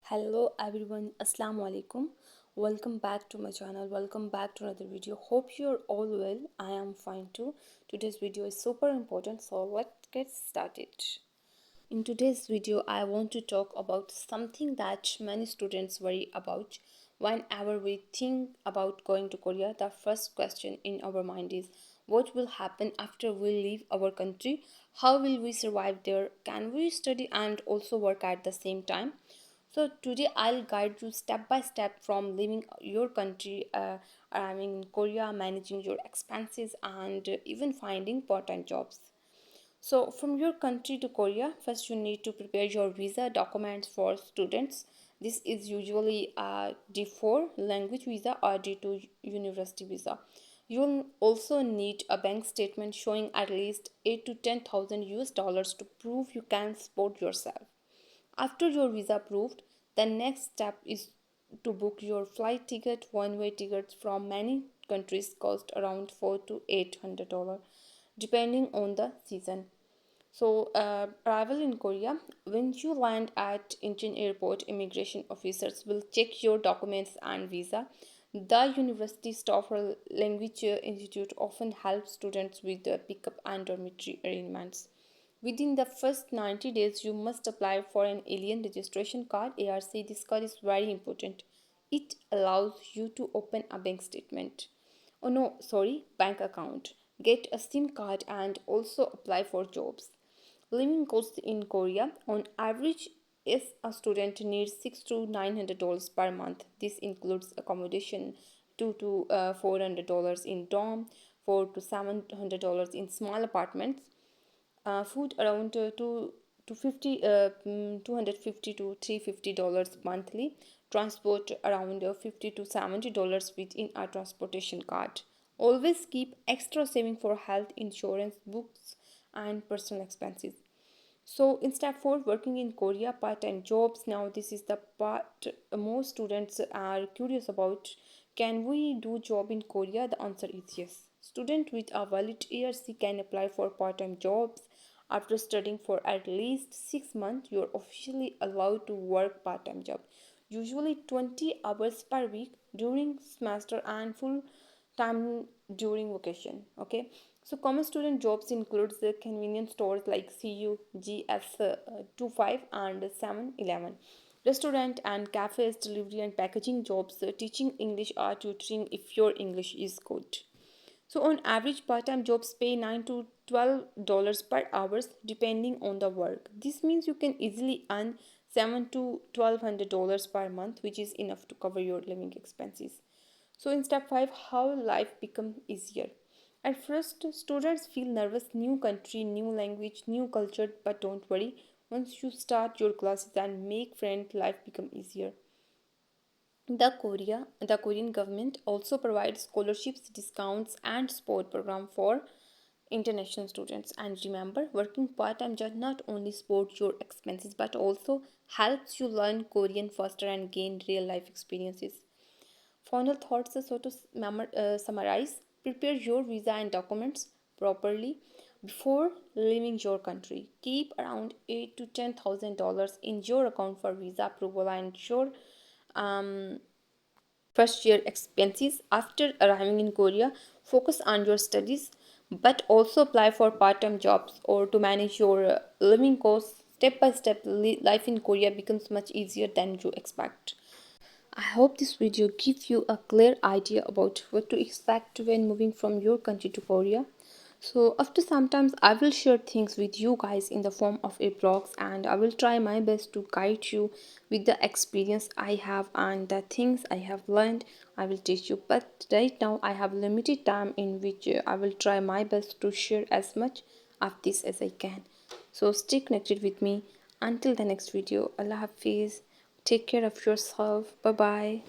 Hello everyone, Assalamu alaikum. Welcome back to my channel. Welcome back to another video. Hope you're all well. I am fine too. Today's video is super important, so let's get started. In today's video, I want to talk about something that many students worry about. Whenever we think about going to Korea, the first question in our mind is what will happen after we leave our country? How will we survive there? Can we study and also work at the same time? So today I'll guide you step by step from leaving your country, arriving in Korea, managing your expenses, and even finding part-time jobs. So from your country to Korea, first you need to prepare your visa documents for students. This is usually a D4 language visa or D2 university visa. You'll also need a bank statement showing at least 8 to 10,000 US dollars to prove you can support yourself. After your visa approved, the next step is to book your flight ticket. One-way tickets from many countries cost around $400 to $800 depending on the season. So, arrival in Korea. When you land at Incheon Airport, immigration officers will check your documents and visa. The university staff or language institute often helps students with the pickup and dormitory arrangements. Within the first 90 days, you must apply for an alien registration card (ARC). This card is very important. It allows you to open a bank statement. Oh no, sorry, bank account. Get a SIM card and also apply for jobs. Living costs in Korea on average is a student needs $600 to $900 per month. This includes accommodation $200 to $400 in dorm, $400 to $700 in small apartments, food around 250 to $350 monthly, transport around $50 to $70 within a transportation card. Always keep extra saving for health insurance, books, and personal expenses. So in step 4, working in Korea, part-time jobs. Now this is the part most students are curious about. Can we do job in Korea? The answer is yes. Student with a valid ARC can apply for part-time jobs. After studying for at least 6 months, you're officially allowed to work part-time job. Usually 20 hours per week during semester and full time during vacation. Okay, so common student jobs includes the convenience stores like CU, GS 25 and 7-Eleven, restaurant and cafes, delivery and packaging jobs, teaching English or tutoring if your English is good. So on average, part-time jobs pay $9 to $12 per hour depending on the work. This means you can easily earn $7 to $1,200 per month, which is enough to cover your living expenses. So in step 5, how life become easier. At first, students feel nervous, new country, new language, new culture, but don't worry. Once you start your classes and make friends, life become easier. The Korean government also provides scholarships, discounts, and support program for international students. And remember, working part-time does not only support your expenses but also helps you learn Korean faster and gain real-life experiences. Final thoughts. So to summarize, prepare your visa and documents properly before leaving your country. Keep around $8 to $10,000 in your account for visa approval and your um, first year expenses. After arriving in Korea, focus on your studies but also apply for part-time jobs or to manage your living costs. Step by step, life in Korea becomes much easier than you expect. I hope this video gives you a clear idea about what to expect when moving from your country to Korea. So after sometimes I will share things with you guys in the form of a blogs, and I will try my best to guide you with the experience I have and the things I have learned. I will teach you, but right now I have limited time in which I will try my best to share as much of this as I can. So stay connected with me until the next video. Allah Hafiz. Take care of yourself. Bye bye.